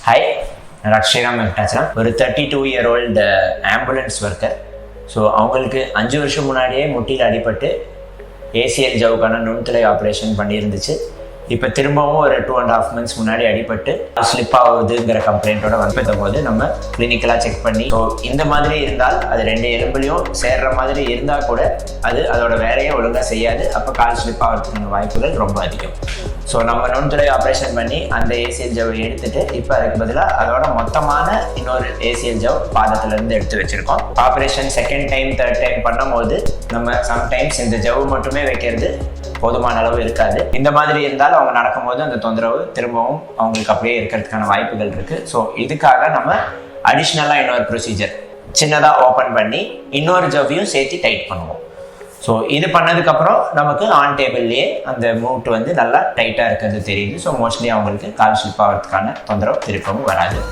Hi, நான் ஸ்ரீராம் வெங்கடாச்சலம். ஒரு 32-year-old ambulance worker. So அவங்களுக்கு 5 வருஷம் முன்னாடியே முட்டியில் அடிபட்டு ஏசிஎல் ஜவுக்கான நுண்துளை ஆப்ரேஷன் பண்ணியிருந்துச்சு. இப்போ திரும்பவும் ஒரு 2.5 months முன்னாடி அடிபட்டு ஸ்லிப் ஆகுதுங்கிற கம்ப்ளைண்ட்டோட வந்த போது நம்ம கிளினிக்கலாக செக் பண்ணி, ஸோ இந்த மாதிரி இருந்தால் அது 2 எலும்புலையும் சேர்ற மாதிரி இருந்தால் கூட அது அதோட வேலையை ஒழுங்காக செய்யாது. அப்போ கால் ஸ்லிப் ஆகிறதுக்கான வாய்ப்புகள் ரொம்ப அதிகம். ஸோ நம்ம நுண்துளை ஆப்ரேஷன் பண்ணி அந்த ஏசிஎல் ஜவை எடுத்துட்டு இப்போ அதுக்கு பதிலாக அதோட மொத்தமான இன்னொரு ஏசிஎல் ஜவ் பாதத்திலேருந்து எடுத்து வச்சுருக்கோம். Operation second time third time பண்ணும்போது நம்ம சம்டைம்ஸ் இந்த ஜவு மட்டுமே வைக்கிறது போதுமான அளவு இருக்காது. இந்த மாதிரி இருந்தால் அவங்க நடக்கும்போது அந்த தொந்தரவு திரும்பவும் அவங்களுக்கு அப்படியே இருக்கிறதுக்கான வாய்ப்புகள் இருக்குது. ஸோ இதுக்காக நம்ம அடிஷ்னலாக இன்னொரு ப்ரொசீஜர் சின்னதாக ஓப்பன் பண்ணி இன்னொரு ஜவ்வையும் சேர்த்து டைட் பண்ணுவோம். ஸோ இது பண்ணதுக்கப்புறம் நமக்கு ஆன் டேபிள்லேயே அந்த மூட் வந்து நல்லா டைட்டாக இருக்கிறது தெரியுது. ஸோ மோஸ்ட்லி அவங்களுக்கு கால் ஸ்லிப் ஆகிறதுக்கான தொந்தரவு திருப்பவும் வராது.